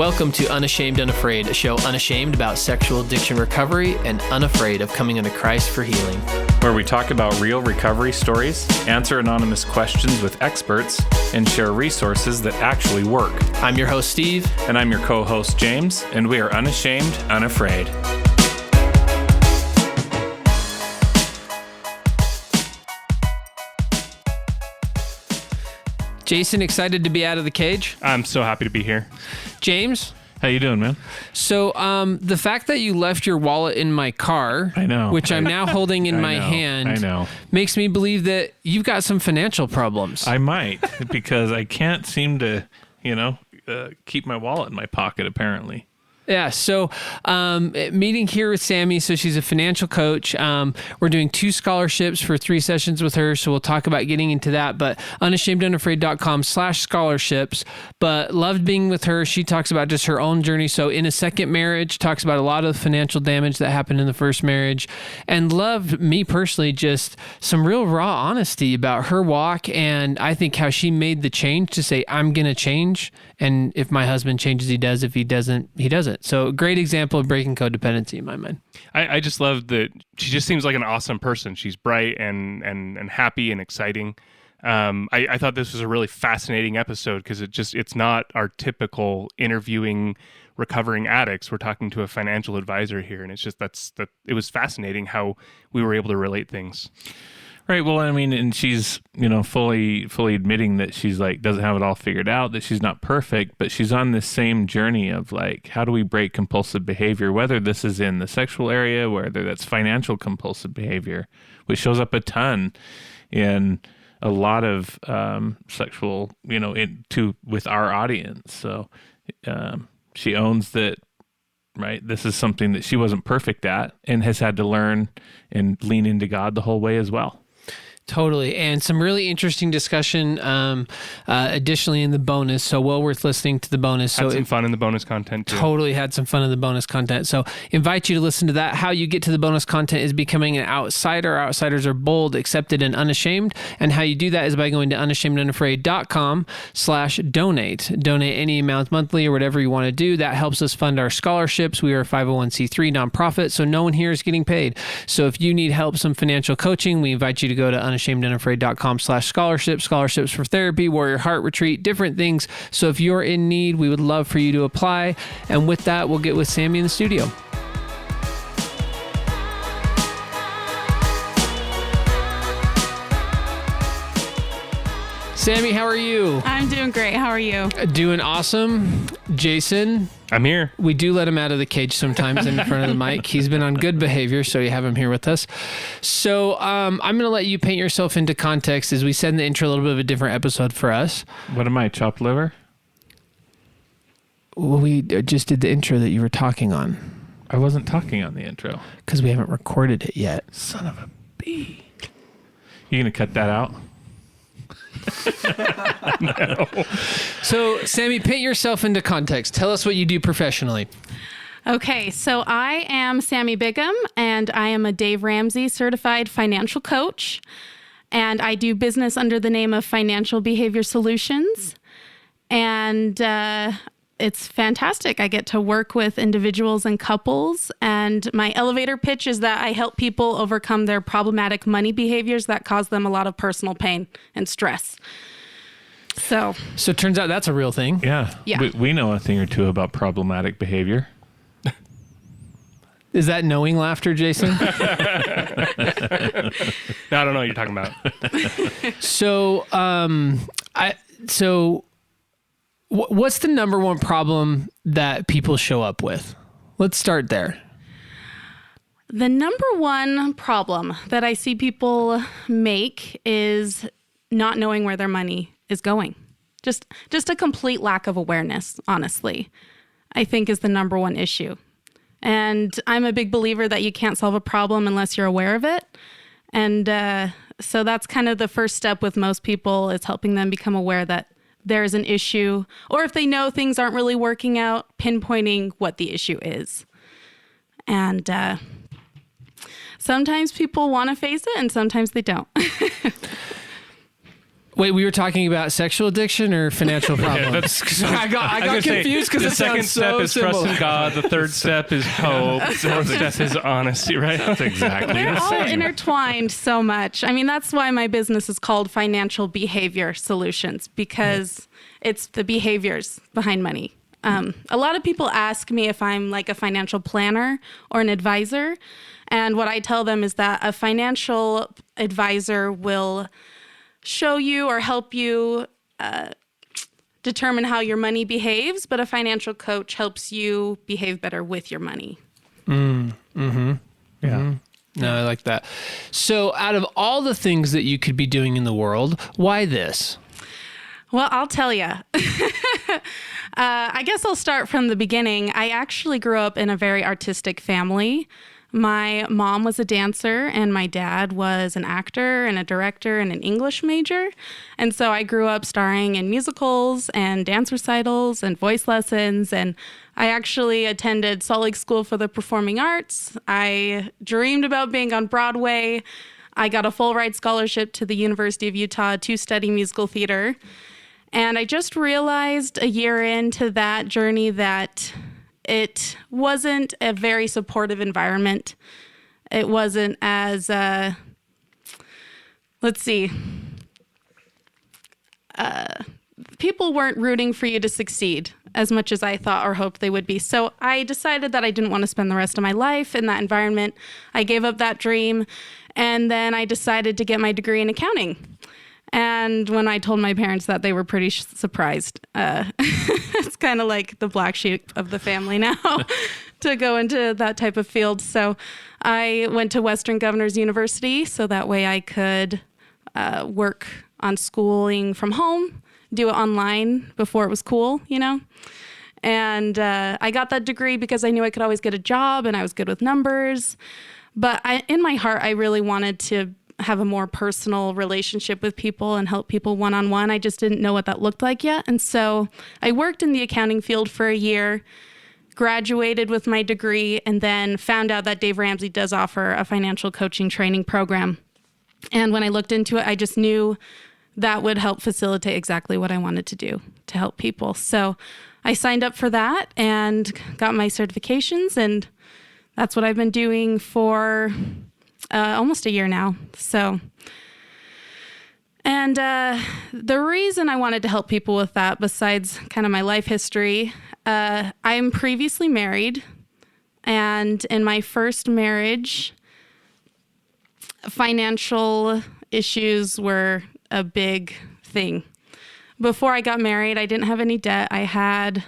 Welcome to Unashamed Unafraid, a show unashamed about sexual addiction recovery and unafraid of coming unto Christ for healing. Where we talk about real recovery stories, answer anonymous questions with experts, and share resources that actually work. I'm your host, Steve. And I'm your co-host, James, and we are unashamed, unafraid. Jason, excited to be out of the cage? I'm so happy to be here. James? How you doing, man? So, the fact that you left your wallet in my car, I know, which I'm now holding in my hand, I know, makes me believe that you've got some financial problems. I might, because I can't seem to, keep my wallet in my pocket, apparently. Yeah, so meeting here with Sami, so she's a financial coach. We're doing 2 scholarships for 3 sessions with her, so we'll talk about getting into that, but unashamedunafraid.com/scholarships. But loved being with her. She talks about just her own journey. So in a second marriage, talks about a lot of the financial damage that happened in the first marriage, and loved, me personally, just some real raw honesty about her walk, and I think how she made the change to say, I'm going to change, and if my husband changes, he does. If he doesn't, he doesn't. So great example of breaking codependency in my mind. I just love that she just seems like an awesome person. She's bright and happy and exciting. I thought this was a really fascinating episode because it's not our typical interviewing recovering addicts. We're talking to a financial advisor here, and it's just it was fascinating how we were able to relate things. Right. Well, I mean, and she's, fully admitting that she's doesn't have it all figured out, that she's not perfect, but she's on this same journey of how do we break compulsive behavior, whether this is in the sexual area, whether that's financial compulsive behavior, which shows up a ton in a lot of sexual, with our audience. So she owns that. Right. This is something that she wasn't perfect at and has had to learn and lean into God the whole way as well. Totally. And some really interesting discussion additionally in the bonus. So well worth listening to the bonus. Had some fun in the bonus content too. Totally had some fun in the bonus content. So invite you to listen to that. How you get to the bonus content is becoming an outsider. Outsiders are bold, accepted, and unashamed. And how you do that is by going to unashamedunafraid.com/donate. Donate any amount monthly or whatever you want to do. That helps us fund our scholarships. We are a 501c3 nonprofit, so no one here is getting paid. So if you need help, some financial coaching, we invite you to go to unashamedunafraid.com/scholarships, scholarships for therapy, warrior heart retreat, different things. So if you're in need, we would love for you to apply. And with that, we'll get with Sami in the studio. Sami, how are you? I'm doing great. How are you? Doing awesome. Jason? I'm here. We do let him out of the cage sometimes in front of the mic. He's been on good behavior, so you have him here with us. So I'm going to let you paint yourself into context. As we said in the intro, a little bit of a different episode for us. What am I, chopped liver? Well, we just did the intro that you were talking on. I wasn't talking on the intro. Because we haven't recorded it yet. Son of a bee. You going to cut that out? No. So, Sami, paint yourself into context. Tell us what you do professionally. Okay, so I am Sami Bingham, and I am a Dave Ramsey certified financial coach, and I do business under the name of Financial Behavior Solutions, and it's fantastic. I get to work with individuals and couples, and my elevator pitch is that I help people overcome their problematic money behaviors that cause them a lot of personal pain and stress. So it turns out that's a real thing. Yeah. We know a thing or two about problematic behavior. Is that knowing laughter, Jason? No, I don't know what you're talking about. What's the number one problem that people show up with? Let's start there. The number one problem that I see people make is not knowing where their money is going. Just a complete lack of awareness, honestly, I think is the number one issue. And I'm a big believer that you can't solve a problem unless you're aware of it. And so that's kind of the first step with most people, is helping them become aware that there's an issue, or if they know things aren't really working out, pinpointing what the issue is. And sometimes people want to face it and sometimes they don't. Wait, we were talking about sexual addiction or financial problems? I got confused because the it second sounds step so is similar. trust in God. The third step is hope. The fourth step is honesty, right? That's exactly They're the all same. intertwined so much. I mean, that's why my business is called Financial Behavior Solutions, because it's the behaviors behind money. A lot of people ask me if I'm like a financial planner or an advisor. And what I tell them is that a financial advisor will show you or help you determine how your money behaves, but a financial coach helps you behave better with your money. Yeah. No, I like that. So out of all the things that you could be doing in the world, why this? Well, I'll tell you. I guess I'll start from the beginning. I actually grew up in a very artistic family. My mom was a dancer and my dad was an actor and a director and an English major. And so I grew up starring in musicals and dance recitals and voice lessons. And I actually attended Salt Lake School for the Performing Arts. I dreamed about being on Broadway. I got a full ride scholarship to the University of Utah to study musical theater. And I just realized a year into that journey that it wasn't a very supportive environment. It wasn't as, people weren't rooting for you to succeed as much as I thought or hoped they would be. So I decided that I didn't want to spend the rest of my life in that environment. I gave up that dream. And then I decided to get my degree in accounting. And when I told my parents that, they were pretty surprised. It's kind of like the black sheep of the family now to go into that type of field. So I went to Western Governors University so that way I could work on schooling from home, do it online before it was cool, you know? And I got that degree because I knew I could always get a job and I was good with numbers. But in my heart, I really wanted to have a more personal relationship with people and help people one-on-one. I just didn't know what that looked like yet. And so I worked in the accounting field for a year, graduated with my degree, and then found out that Dave Ramsey does offer a financial coaching training program. And when I looked into it, I just knew that would help facilitate exactly what I wanted to do, to help people. So I signed up for that and got my certifications, and that's what I've been doing for almost a year now. So, and the reason I wanted to help people with that, besides kind of my life history, I'm previously married, and in my first marriage, financial issues were a big thing. Before I got married, I didn't have any debt. I had,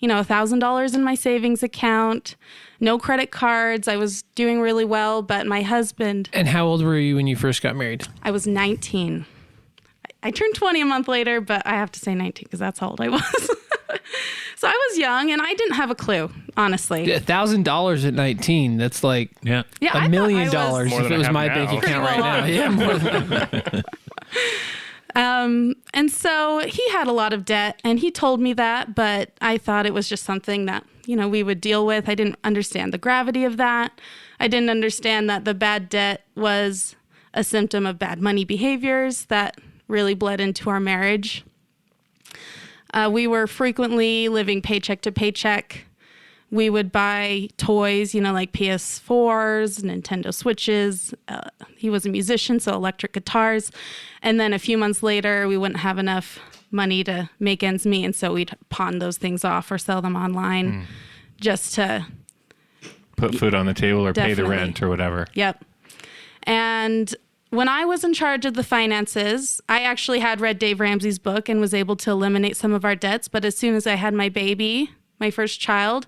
$1,000 in my savings account, no credit cards. I was doing really well, but my husband... And how old were you when you first got married? I was 19. I turned 20 a month later, but I have to say 19 because that's how old I was. So I was young and I didn't have a clue, honestly. $1,000 at 19, that's like Yeah. $1 million if than it I was have my now. bank account right now. Yeah, more than that. And so he had a lot of debt and he told me that, but I thought it was just something that, we would deal with. I didn't understand the gravity of that. I didn't understand that the bad debt was a symptom of bad money behaviors that really bled into our marriage. We were frequently living paycheck to paycheck. We would buy toys, like PS4s, Nintendo Switches. He was a musician, so electric guitars. And then a few months later, we wouldn't have enough money to make ends meet. And so we'd pawn those things off or sell them online just to... Put food on the table or pay the Definitely. rent or whatever. Yep. And when I was in charge of the finances, I actually had read Dave Ramsey's book and was able to eliminate some of our debts. But as soon as I had my baby, my first child,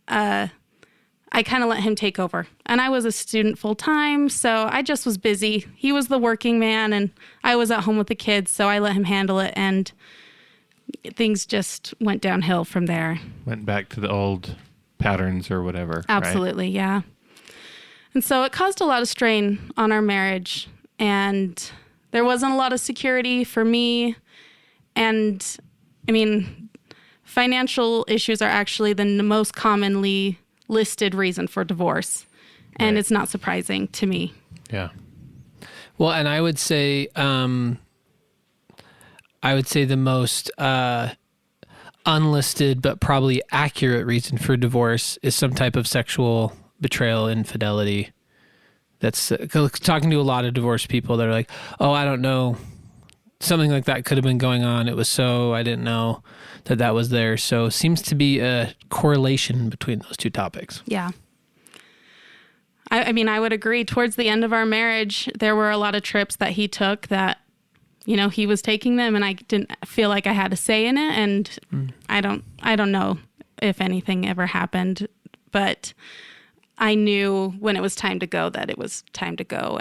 I kind of let him take over. And I was a student full time, so I just was busy. He was the working man and I was at home with the kids, so I let him handle it and things just went downhill from there. Went back to the old patterns or whatever. right? Absolutely, yeah. And so it caused a lot of strain on our marriage, and there wasn't a lot of security for me. And financial issues are actually the most commonly listed reason for divorce. And Right. it's not surprising to me. Yeah. Well, and I would say I would say the most unlisted but probably accurate reason for divorce is some type of sexual betrayal, infidelity. That's talking to a lot of divorced people that are like, oh, I don't know. Something like that could have been going on. It was I didn't know that was there. So seems to be a correlation between those two topics. Yeah. I mean, I would agree. Towards the end of our marriage, there were a lot of trips that he took that, he was taking them and I didn't feel like I had a say in it. And I don't know if anything ever happened, but I knew when it was time to go that it was time to go.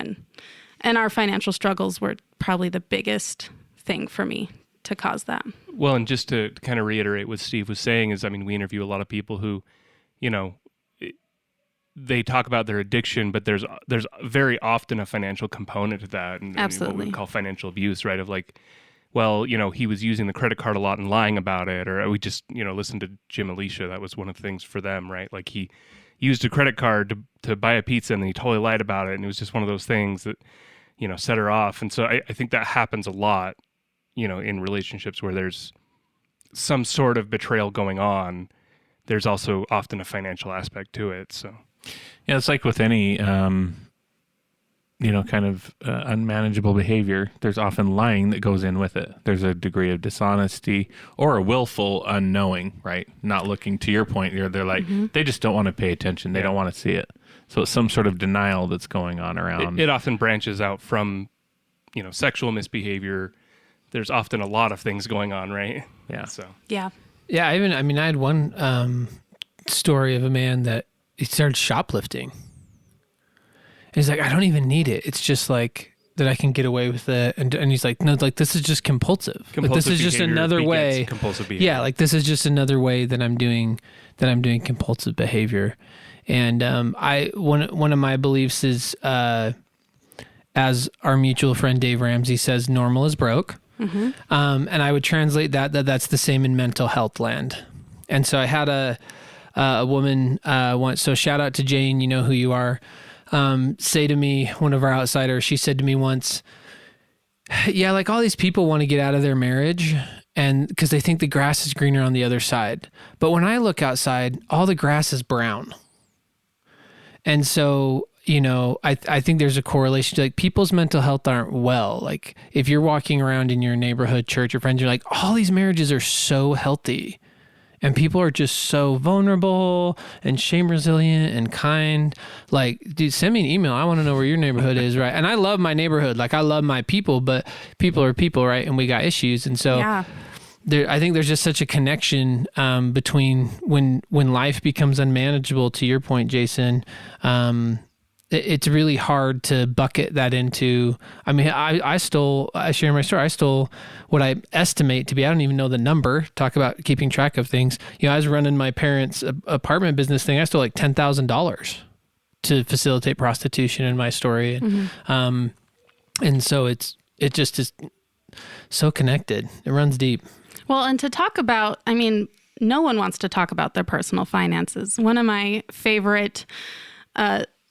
And our financial struggles were probably the biggest thing for me to cause that. Well, and just to kind of reiterate what Steve was saying is, we interview a lot of people who, they talk about their addiction, but there's very often a financial component to that. And Absolutely. What we call financial abuse, right? Of like, well, he was using the credit card a lot and lying about it. Or we just, listened to Jim and Alicia. That was one of the things for them, right? Like he used a credit card to buy a pizza and then he totally lied about it. And it was just one of those things that, set her off. And so I think that happens a lot, in relationships where there's some sort of betrayal going on. There's also often a financial aspect to it. So, yeah, it's like with any, unmanageable behavior, there's often lying that goes in with it. There's a degree of dishonesty or a willful unknowing, right? Not looking, to your point, they're like, they just don't want to pay attention. They don't want to see it. So it's some sort of denial that's going on around. It often branches out from, sexual misbehavior. There's often a lot of things going on, right? Yeah. So. Yeah. Yeah. I had one story of a man that he started shoplifting. And he's like, I don't even need it. It's just like that I can get away with it. And he's like, no, like this is just compulsive. Like, this is just another way. Compulsive behavior. Yeah, like this is just another way that I'm doing compulsive behavior. And one of my beliefs is, as our mutual friend Dave Ramsey says, normal is broke. And I would translate that's the same in mental health land. And so I had a woman once. So shout out to Jane, you know who you are. Say to me, one of our outsiders, she said to me once, yeah, like all these people want to get out of their marriage and because they think the grass is greener on the other side. But when I look outside, all the grass is brown. And so, I think there's a correlation to like people's mental health aren't well. Like if you're walking around in your neighborhood church or friends, you're like, all these marriages are so healthy. And people are just so vulnerable and shame resilient and kind. Like, dude, send me an email. I want to know where your neighborhood is, right? And I love my neighborhood. Like, I love my people, but people are people, right? And we got issues. And so I think there's just such a connection between when life becomes unmanageable, to your point, Jason, it's really hard to bucket that into, I share my story. I stole what I estimate to be, I don't even know the number, talk about keeping track of things. I was running my parents' apartment business thing. I stole like $10,000 to facilitate prostitution in my story. And so it just is so connected. It runs deep. Well, and to talk about, no one wants to talk about their personal finances. One of my favorite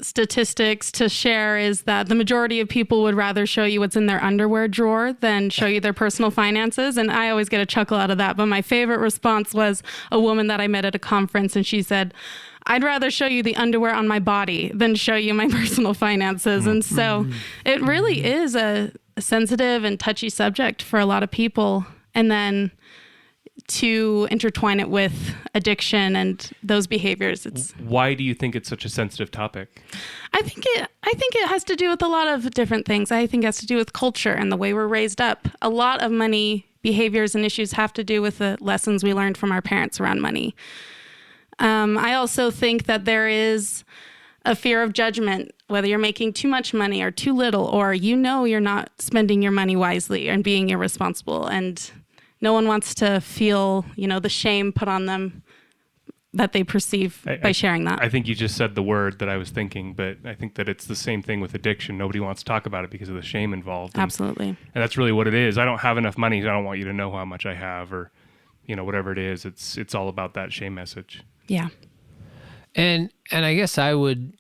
statistics to share is that the majority of people would rather show you what's in their underwear drawer than show you their personal finances. And I always get a chuckle out of that. But my favorite response was a woman that I met at a conference, and she said, I'd rather show you the underwear on my body than show you my personal finances. And so it really is a sensitive and touchy subject for a lot of people. And then to intertwine it with addiction and those behaviors. Why do you think it's such a sensitive topic? I think it has to do with a lot of different things. I think it has to do with culture and the way we're raised up. A lot of money behaviors and issues have to do with the lessons we learned from our parents around money. I also think that there is a fear of judgment, whether you're making too much money or too little, or you're not spending your money wisely and being irresponsible. And no one wants to feel, the shame put on them that they perceive by sharing that. I think you just said the word that I was thinking, but I think that it's the same thing with addiction. Nobody wants to talk about it because of the shame involved. Absolutely. And that's really what it is. I don't have enough money. I don't want you to know how much I have, or, whatever it is. It's all about that shame message. Yeah. And I guess I would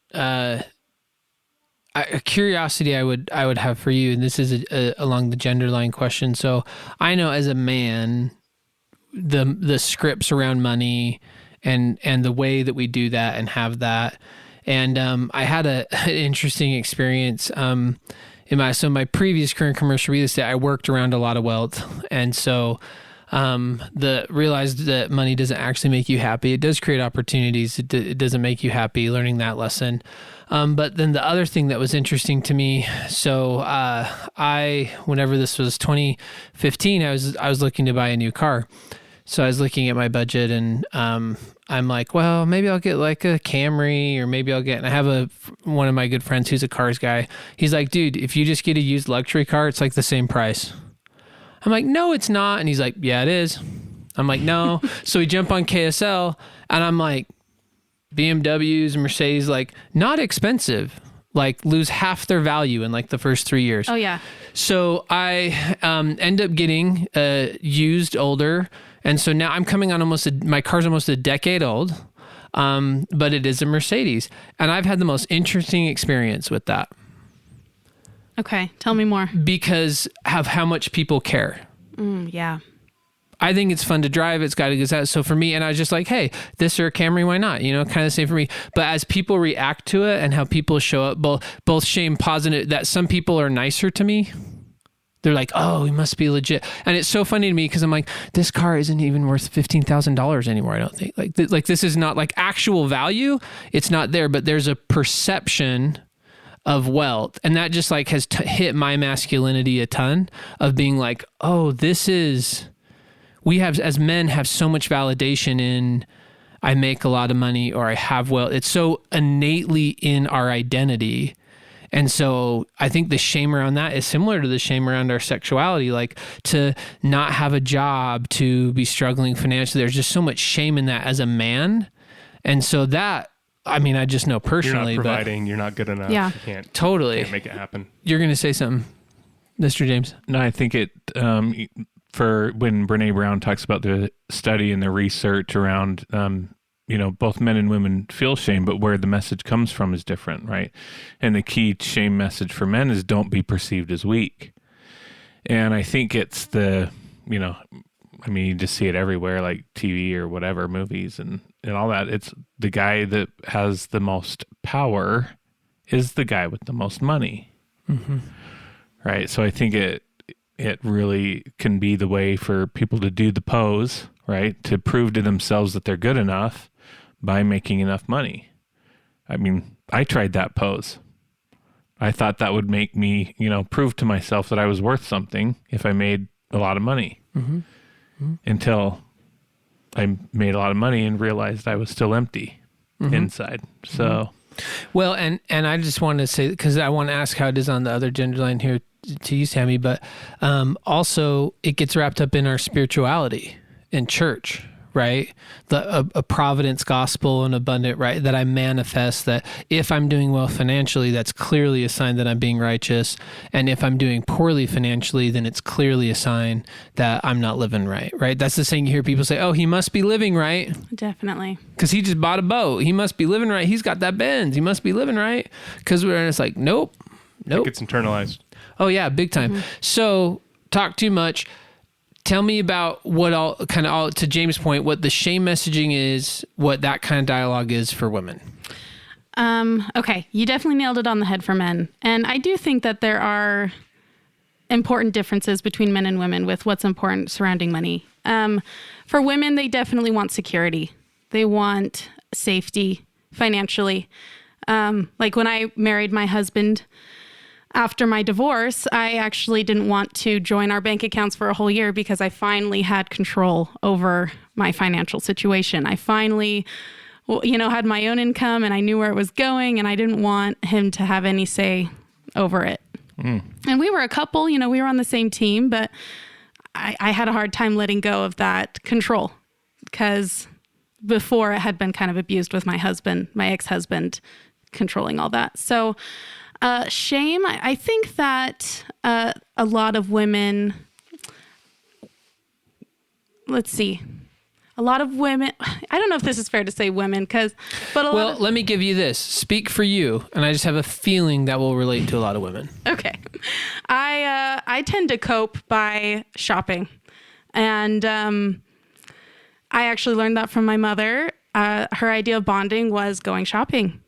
a curiosity I would have for you, and this is along the gender line question. So I know as a man, the scripts around money and the way that we do that and have that. And I had an interesting experience in my previous career in commercial real estate. I worked around a lot of wealth, and so realized that money doesn't actually make you happy. It does create opportunities. It doesn't make you happy. Learning that lesson. But then the other thing that was interesting to me. So whenever this was 2015, I was looking to buy a new car. So I was looking at my budget, and I'm like, well, maybe I'll get like a Camry, or maybe and I have one of my good friends who's a cars guy. He's like, dude, if you just get a used luxury car, it's like the same price. I'm like, no, it's not. And he's like, yeah, it is. I'm like, no. So we jump on KSL, and I'm like, BMWs and Mercedes, like not expensive, like lose half their value in like the first 3 years. Oh yeah. So I end up getting used older. And so now I'm coming on my car's almost a decade old, but it is a Mercedes. And I've had the most interesting experience with that. Okay, tell me more. Because of how much people care. Yeah. I think it's fun to drive. It's got to get out. So for me, and I was just like, hey, this or a Camry, why not? Kind of the same for me. But as people react to it and how people show up, both shame positive, that some people are nicer to me. They're like, oh, he must be legit. And it's so funny to me because I'm like, this car isn't even worth $15,000 anymore, I don't think. Like this is not like actual value. It's not there, but there's a perception of wealth. And that just like has hit my masculinity a ton of being like, oh, we have, as men, have so much validation in I make a lot of money or I have wealth. It's so innately in our identity. And so I think the shame around that is similar to the shame around our sexuality, like to not have a job, to be struggling financially. There's just so much shame in that as a man. And so that, I mean, I just know personally. You're not providing, you're not good enough. Yeah. You can't, totally. You can't make it happen. You're going to say something, Mr. James? No, I think for when Brene Brown talks about the study and the research around, both men and women feel shame, but where the message comes from is different, right? And the key shame message for men is don't be perceived as weak. And I think it's you just see it everywhere, like TV or whatever, movies and all that. It's the guy that has the most power is the guy with the most money. Mm-hmm. Right? So I think it really can be the way for people to do the pose, right? To prove to themselves that they're good enough by making enough money. I mean, I tried that pose. I thought that would make me, prove to myself that I was worth something if I made a lot of money. Mm-hmm. Mm-hmm. Until I made a lot of money and realized I was still empty inside. So, well, and I just want to say, because I want to ask how it is on the other gender line here to you, Sami, but also it gets wrapped up in our spirituality in church, right? A providence gospel and abundant, right? That I manifest that if I'm doing well financially, that's clearly a sign that I'm being righteous. And if I'm doing poorly financially, then it's clearly a sign that I'm not living right, right? That's the saying you hear people say, oh, he must be living right. Definitely. Because he just bought a boat. He must be living right. He's got that Benz. He must be living right. Because it's like, nope. It gets internalized. Oh, yeah, big time. Mm-hmm. So talk too much. Tell me about to James' point, what the shame messaging is, what that kind of dialogue is for women. Okay. You definitely nailed it on the head for men. And I do think that there are important differences between men and women with what's important surrounding money. For women, they definitely want security. They want safety financially. Like when I married my husband, after my divorce, I actually didn't want to join our bank accounts for a whole year because I finally had control over my financial situation. I finally, had my own income and I knew where it was going, and I didn't want him to have any say over it. Mm. And we were a couple, we were on the same team, but I had a hard time letting go of that control because before it had been kind of abused with my husband, my ex-husband, controlling all that. So shame, I think that a lot of women, a a lot of women, I don't know if this is fair to say women, Well, let me give you this. Speak for you, and I just have a feeling that will relate to a lot of women. Okay. I tend to cope by shopping. And I actually learned that from my mother. Her idea of bonding was going shopping,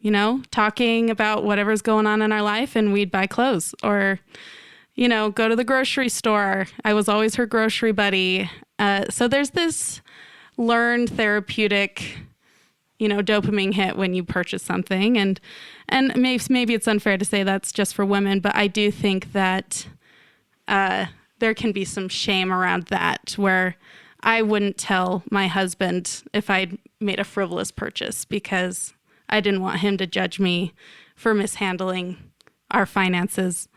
talking about whatever's going on in our life, and we'd buy clothes or, go to the grocery store. I was always her grocery buddy. So there's this learned therapeutic, dopamine hit when you purchase something. And maybe it's unfair to say that's just for women, but I do think that there can be some shame around that, where I wouldn't tell my husband if I'd made a frivolous purchase because I didn't want him to judge me for mishandling our finances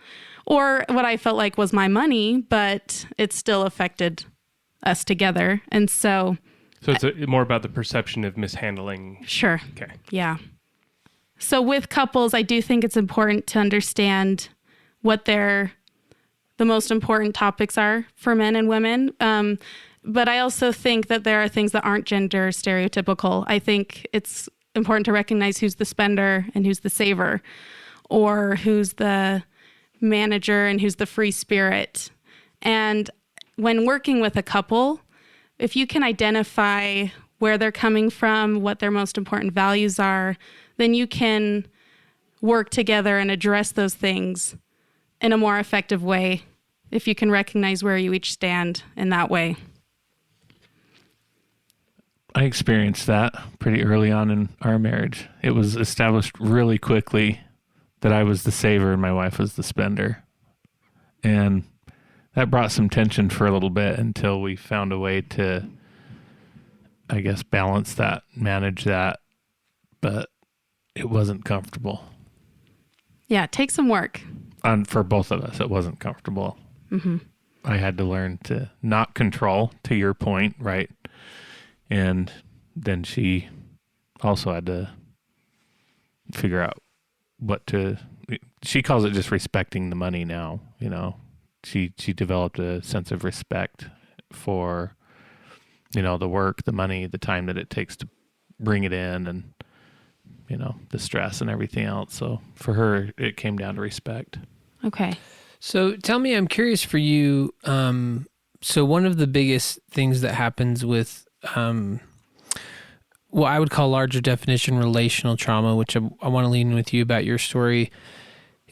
or what I felt like was my money, but it still affected us together. And so it's more about the perception of mishandling. Sure. Okay. Yeah. So with couples, I do think it's important to understand what the most important topics are for men and women. But I also think that there are things that aren't gender stereotypical. I think it's important to recognize who's the spender and who's the saver, or who's the manager and who's the free spirit. And when working with a couple, if you can identify where they're coming from, what their most important values are, then you can work together and address those things in a more effective way if you can recognize where you each stand in that way. I experienced that pretty early on in our marriage. It was established really quickly that I was the saver and my wife was the spender. And that brought some tension for a little bit until we found a way to, I guess, balance that, manage that. But it wasn't comfortable. Yeah, it takes some work. For both of us, it wasn't comfortable. Mm-hmm. I had to learn to not control, to your point, right? And then she also had to figure out she calls it just respecting the money now, She developed a sense of respect for, the work, the money, the time that it takes to bring it in and, the stress and everything else. So for her, it came down to respect. Okay. So tell me, I'm curious for you. So one of the biggest things that happens with what I would call larger definition relational trauma, which I want to lean with you about your story,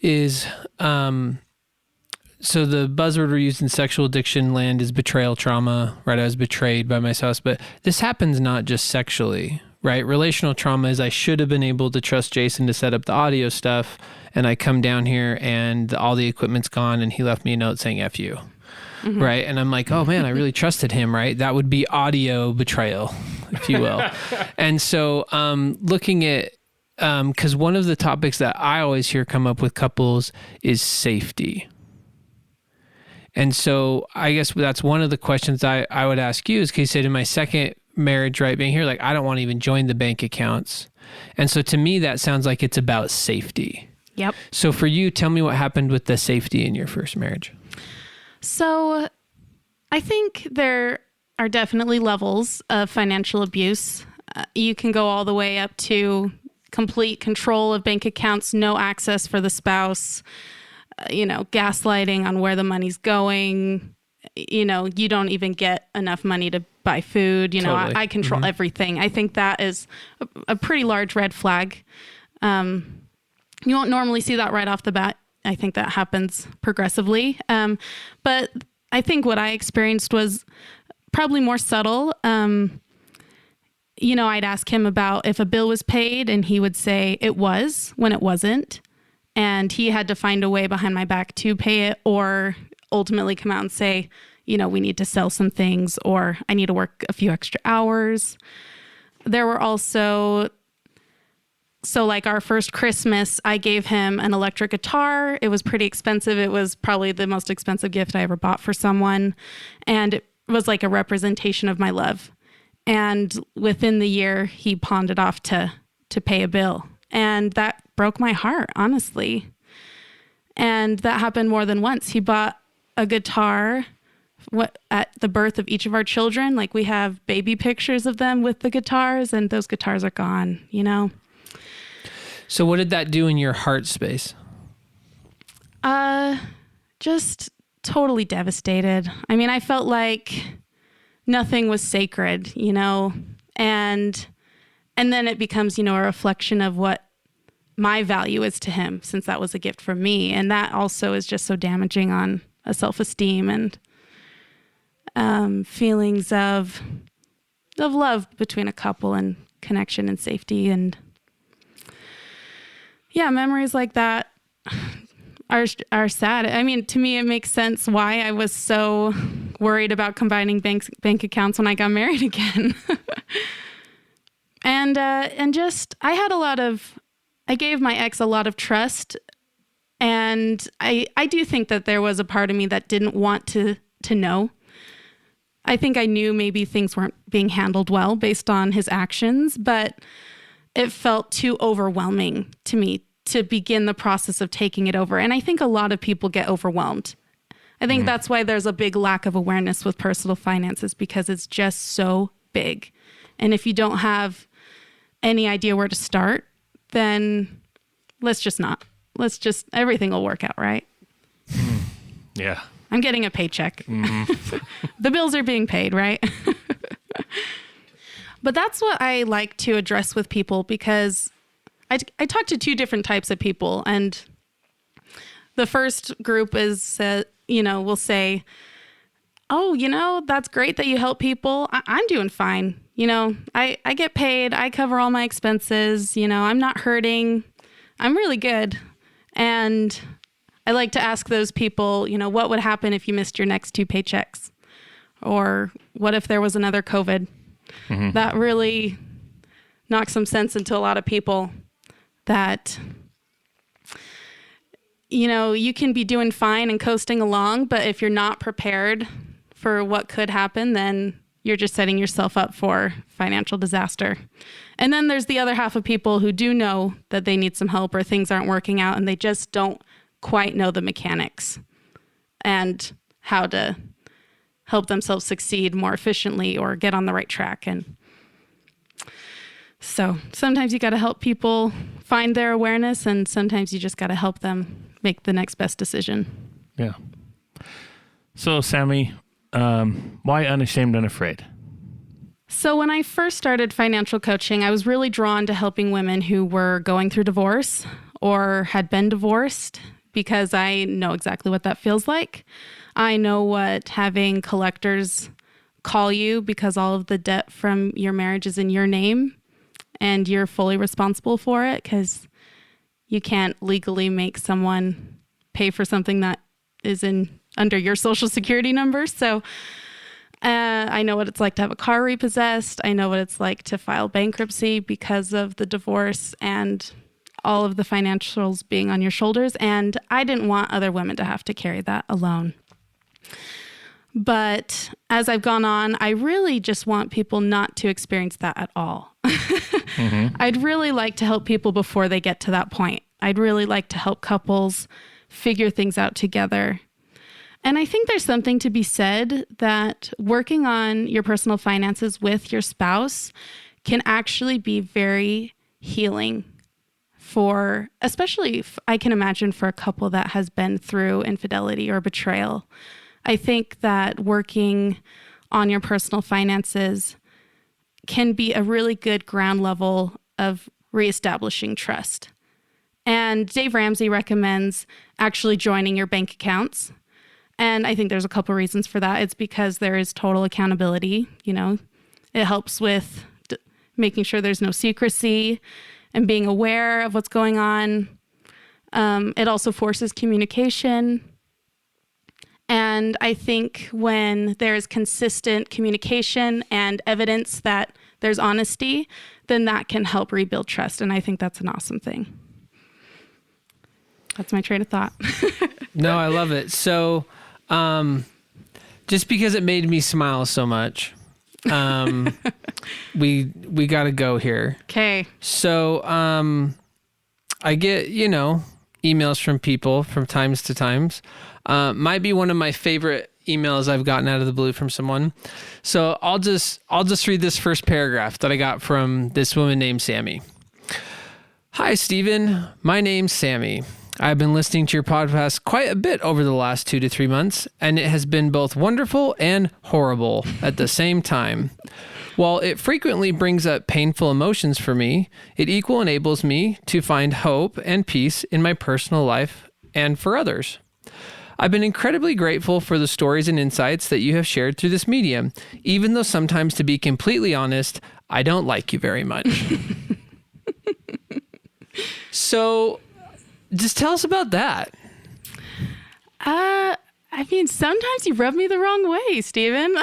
is so the buzzword we're using in sexual addiction land is betrayal trauma, right? I was betrayed by my spouse, but this happens not just sexually, right? Relational trauma is I should have been able to trust Jason to set up the audio stuff, and I come down here and all the equipment's gone and he left me a note saying F you. Mm-hmm. Right. And I'm like, oh man, I really trusted him. Right. That would be audio betrayal, if you will. And so looking at, because one of the topics that I always hear come up with couples is safety. And so I guess that's one of the questions I would ask you is, because you said in my second marriage, right, being here, like, I don't want to even join the bank accounts. And so to me, that sounds like it's about safety. Yep. So for you, tell me what happened with the safety in your first marriage. So I think there are definitely levels of financial abuse. You can go all the way up to complete control of bank accounts, no access for the spouse, gaslighting on where the money's going. You don't even get enough money to buy food. Totally. I control everything. I think that is a pretty large red flag. You won't normally see that right off the bat. I think that happens progressively. But I think what I experienced was probably more subtle. I'd ask him about if a bill was paid and he would say it was when it wasn't. And he had to find a way behind my back to pay it, or ultimately come out and say, we need to sell some things, or I need to work a few extra hours. There were also... So like our first Christmas, I gave him an electric guitar. It was pretty expensive. It was probably the most expensive gift I ever bought for someone. And it was like a representation of my love. And within the year, he pawned it off to pay a bill. And that broke my heart, honestly. And that happened more than once. He bought a guitar at the birth of each of our children, like we have baby pictures of them with the guitars, and those guitars are gone, you know? So what did that do in your heart space? Just totally devastated. I mean, I felt like nothing was sacred, you know, and then it becomes, you know, a reflection of what my value is to him, since that was a gift from me. And that also is just so damaging on a self-esteem and feelings of love between a couple and connection and safety. And yeah, memories like that are sad. I mean, to me, it makes sense why I was so worried about combining bank accounts when I got married again. And just, I gave my ex a lot of trust. And I do think that there was a part of me that didn't want to know. I think I knew maybe things weren't being handled well based on his actions, but it felt too overwhelming to me to begin the process of taking it over. And I think a lot of people get overwhelmed. I think that's why there's a big lack of awareness with personal finances, because it's just so big. And if you don't have any idea where to start, then everything will work out, right? Yeah. I'm getting a paycheck. The bills are being paid, right? But that's what I like to address with people, because I talk to two different types of people. And the first group is, will say, oh, you know, that's great that you help people. I'm doing fine. You know, I get paid. I cover all my expenses. You know, I'm not hurting. I'm really good. And I like to ask those people, you know, what would happen if you missed your next 2 paychecks? Or what if there was another COVID? That really knocks some sense into a lot of people, that, you know, you can be doing fine and coasting along, but if you're not prepared for what could happen, then you're just setting yourself up for financial disaster. And then there's the other half of people who do know that they need some help or things aren't working out, and they just don't quite know the mechanics and how to help themselves succeed more efficiently or get on the right track. And so sometimes you got to help people find their awareness, and sometimes you just got to help them make the next best decision. Yeah. So, Sami, why Unashamed, Unafraid? So when I first started financial coaching, I was really drawn to helping women who were going through divorce or had been divorced, because I know exactly what that feels like. I know what having collectors call you because all of the debt from your marriage is in your name and you're fully responsible for it, because you can't legally make someone pay for something that is under your social security number. So I know what it's like to have a car repossessed. I know what it's like to file bankruptcy because of the divorce and all of the financials being on your shoulders. And I didn't want other women to have to carry that alone. But as I've gone on, I really just want people not to experience that at all. I'd really like to help people before they get to that point. I'd really like to help couples figure things out together. And I think there's something to be said that working on your personal finances with your spouse can actually be very healing for, especially I can imagine for a couple that has been through infidelity or betrayal. I think that working on your personal finances can be a really good ground level of reestablishing trust. And Dave Ramsey recommends actually joining your bank accounts. And I think there's a couple reasons for that. It's because there is total accountability. You know, it helps with making sure there's no secrecy and being aware of what's going on. It also forces communication. And I think when there's consistent communication and evidence that there's honesty, then that can help rebuild trust. And I think that's an awesome thing. That's my train of thought. No, I love it. So just because it made me smile so much, we got to go here. Okay. So I get, emails from people from times to times. Might be one of my favorite emails I've gotten out of the blue from someone. So I'll just read this first paragraph that I got from this woman named Sammy. Hi, Stephen. My name's Sammy. I've been listening to your podcast quite a bit over the last 2 to 3 months, and it has been both wonderful and horrible at the same time. While it frequently brings up painful emotions for me, it equally enables me to find hope and peace in my personal life and for others. I've been incredibly grateful for the stories and insights that you have shared through this medium, even though sometimes, to be completely honest, I don't like you very much. So, just tell us about that. Sometimes you rub me the wrong way, Stephen.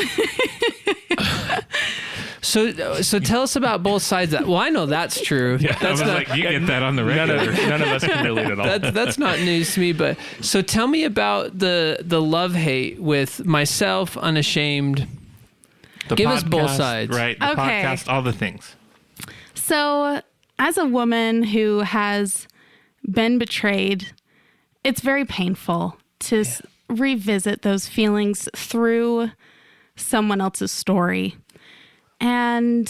So tell us about both sides. Well, I know that's true. Yeah, that's not, you get that on the regular. None of us can relate at all. that's not news to me. But so tell me about the love-hate with myself, Unashamed. Give us both sides. Right, the podcast, all the things. So, as a woman who has been betrayed, it's very painful to revisit those feelings through someone else's story. And,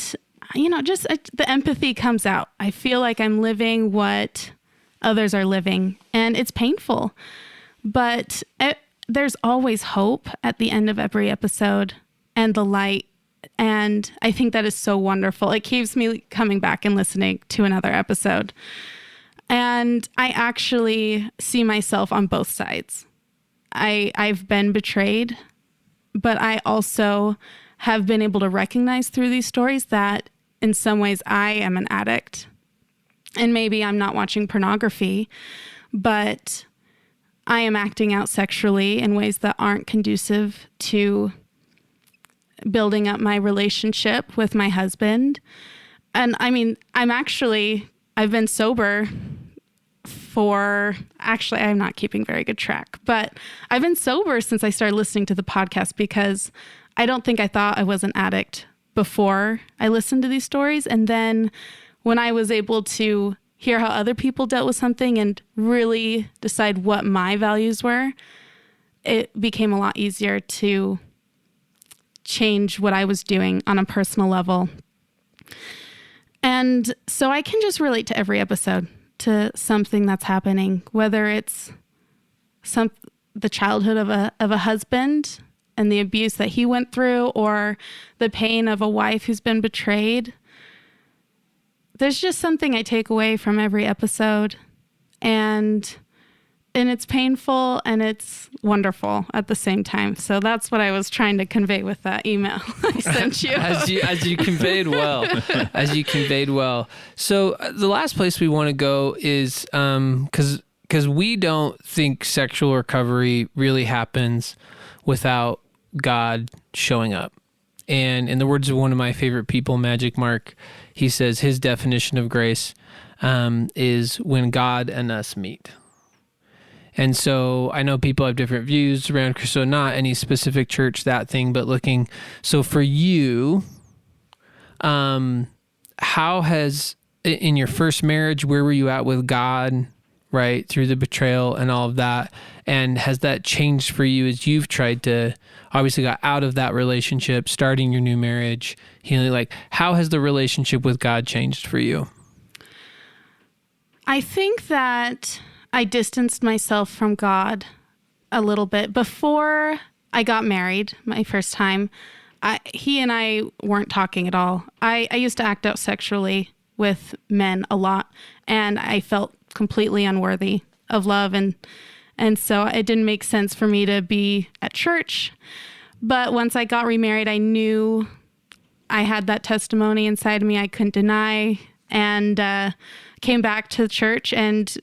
just the empathy comes out. I feel like I'm living what others are living, and it's painful. But there's always hope at the end of every episode and the light. And I think that is so wonderful. It keeps me coming back and listening to another episode. And I actually see myself on both sides. I've been betrayed, but I also have been able to recognize through these stories that in some ways I am an addict. And maybe I'm not watching pornography, but I am acting out sexually in ways that aren't conducive to building up my relationship with my husband. And I've been sober I'm not keeping very good track, but I've been sober since I started listening to the podcast because I don't think I thought I was an addict before I listened to these stories. And then when I was able to hear how other people dealt with something and really decide what my values were, it became a lot easier to change what I was doing on a personal level. And so I can just relate to every episode, to something that's happening, whether it's the childhood of a husband and the abuse that he went through, or the pain of a wife who's been betrayed. There's just something I take away from every episode, and it's painful and it's wonderful at the same time. So that's what I was trying to convey with that email I sent you. As you conveyed well. So the last place we want to go is because we don't think sexual recovery really happens without God showing up. And in the words of one of my favorite people, Magic Mark, he says his definition of grace is when God and us meet. And so I know people have different views around, so not any specific church, that thing, but looking. So for you, how has, in your first marriage, where were you at with God, right, through the betrayal and all of that? And has that changed for you as you've tried to, obviously got out of that relationship, starting your new marriage, healing? Like, how has the relationship with God changed for you? I think that I distanced myself from God a little bit. Before I got married, my first time, he and I weren't talking at all. I used to act out sexually with men a lot, and I felt completely unworthy of love, and so it didn't make sense for me to be at church. But once I got remarried, I knew I had that testimony inside of me I couldn't deny, and came back to church and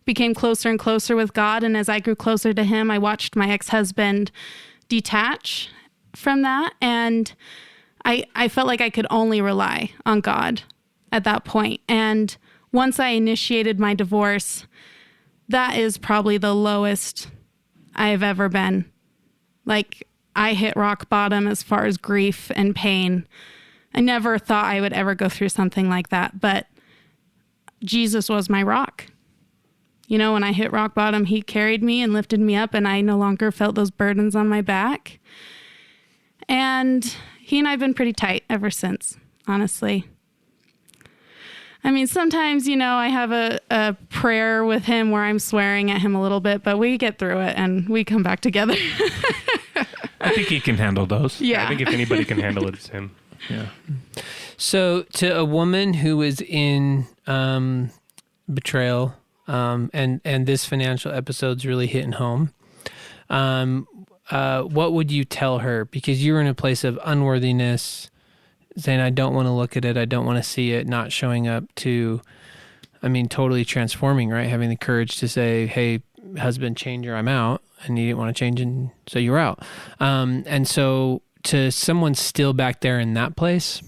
became closer and closer with God. And as I grew closer to him, I watched my ex-husband detach from that. And I felt like I could only rely on God at that point. And once I initiated my divorce, that is probably the lowest I've ever been. Like, I hit rock bottom as far as grief and pain. I never thought I would ever go through something like that, but Jesus was my rock. when I hit rock bottom, he carried me and lifted me up, and I no longer felt those burdens on my back. And he and I have been pretty tight ever since, honestly. I mean, sometimes, I have a prayer with him where I'm swearing at him a little bit, but we get through it and we come back together. I think he can handle those. Yeah. I think if anybody can handle it, it's him. Yeah. So to a woman who is in betrayal, and this financial episode's really hitting home, what would you tell her? Because you're in a place of unworthiness, saying, I don't want to look at it, I don't want to see it, not showing up, to, totally transforming, right? Having the courage to say, hey, husband, change or I'm out. And you didn't want to change, and so you were out. And so to someone still back there in that place,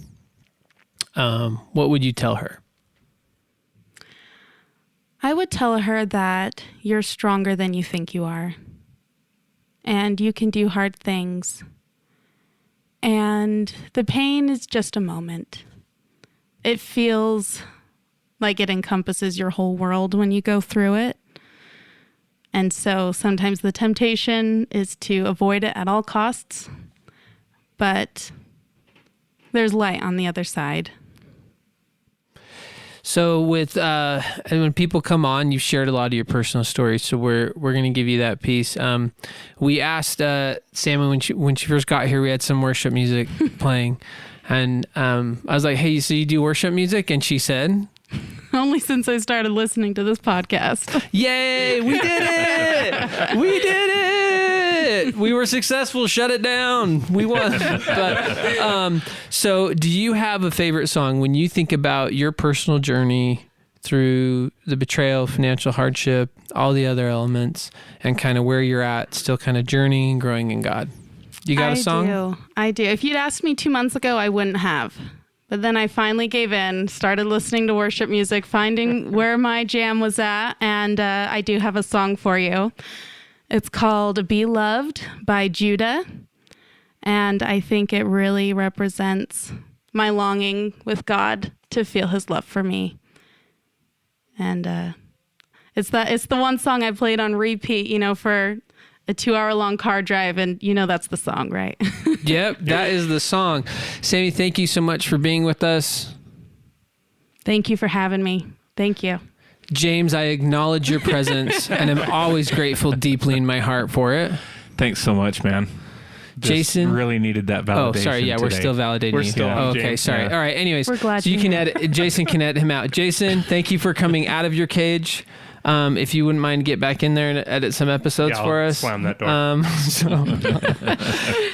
what would you tell her? I would tell her that you're stronger than you think you are. And you can do hard things. And the pain is just a moment. It feels like it encompasses your whole world when you go through it. And so sometimes the temptation is to avoid it at all costs. But there's light on the other side. So with and when people come on, you've shared a lot of your personal stories, so we're going to give you that piece. We asked Sammy when she first got here, we had some worship music playing, and I was like, "Hey, so you do worship music?" And she said, "Only since I started listening to this podcast." Yay! We did it! We did it! We were successful. Shut it down. We won. But so, do you have a favorite song when you think about your personal journey through the betrayal, financial hardship, all the other elements, and kind of where you're at, still kind of journeying, growing in God? You got a song? I do. If you'd asked me 2 months ago, I wouldn't have. But then I finally gave in, started listening to worship music, finding where my jam was at, and I do have a song for you. It's called Be Loved by Judah, and I think it really represents my longing with God to feel his love for me. And it's the one song I played on repeat, for a 2-hour-long car drive, and that's the song, right? Yep, that is the song. Sammy, thank you so much for being with us. Thank you for having me. Thank you. James, I acknowledge your presence, and I'm always grateful deeply in my heart for it. Thanks so much, man. Jason really needed that validation. Oh, sorry. Yeah, today. we're still validating We're you. still Oh, okay, James, sorry. yeah. All right. Anyways, we're glad so you can edit. Jason can edit him out. Jason, thank you for coming out of your cage. If you wouldn't mind, get back in there and edit some episodes for us. Slam that door.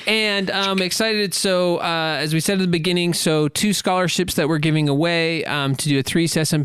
And I'm excited. So as we said at the beginning, 2 scholarships that we're giving away to do a 3-session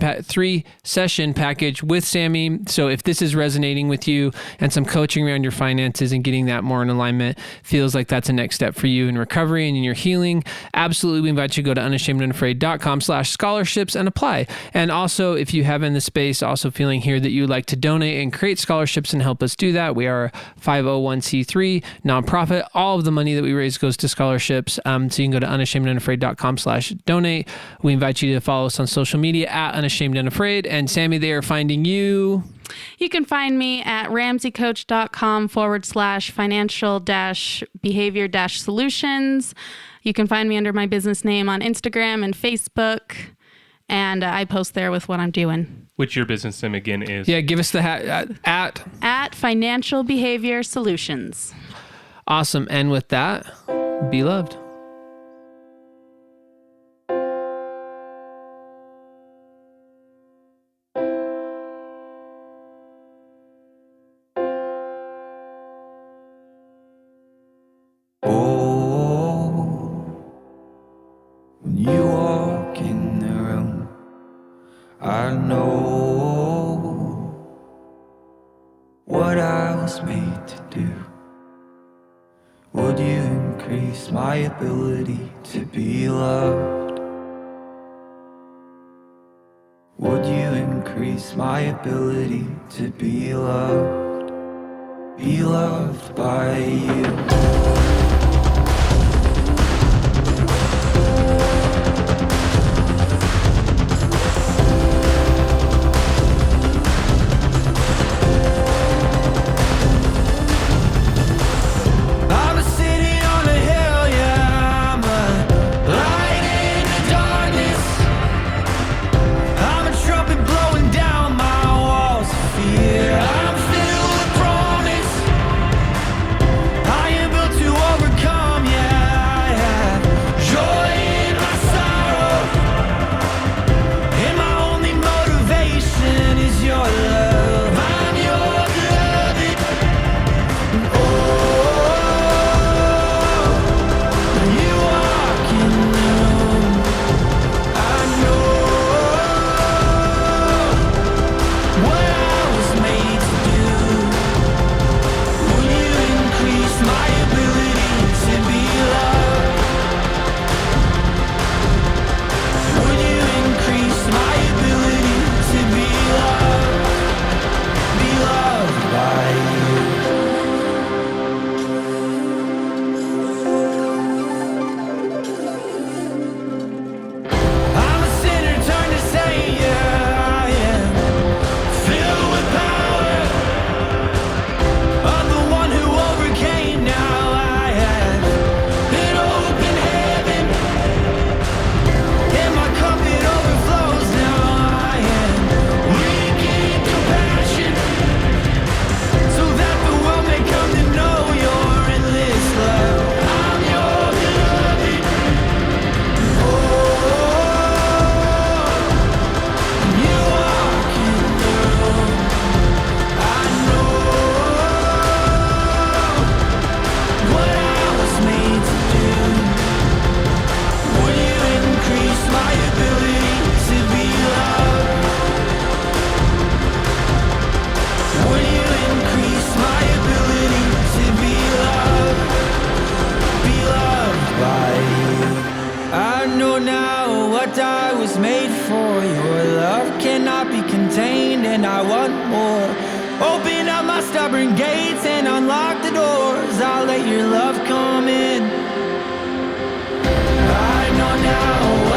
package with Sammy. So if this is resonating with you and some coaching around your finances and getting that more in alignment feels like that's a next step for you in recovery and in your healing, absolutely, we invite you to go to unashamedandunafraid.com/scholarships and apply. And also, if you have in the space also feeling here that you would like to donate and create scholarships and help us do that, we are a 501c3 nonprofit. All of the money that we raise goes to scholarships. So you can go to unashamedandunafraid.com/donate. We invite you to follow us on social media at unashamedandafraid. And Sammy, they are finding you. You can find me at ramseycoach.com/financial-behavior-solutions. You can find me under my business name on Instagram and Facebook. And I post there with what I'm doing. Which your business name again is? Yeah, give us the at Financial Behavior Solutions. Awesome. And with that, be loved. When you walk in the room, I know what I was made to do. Would you increase my ability to be loved? Would you increase my ability to be loved? Be loved by you. more. Open up my stubborn gates and unlock the doors. I'll let your love come in. I know now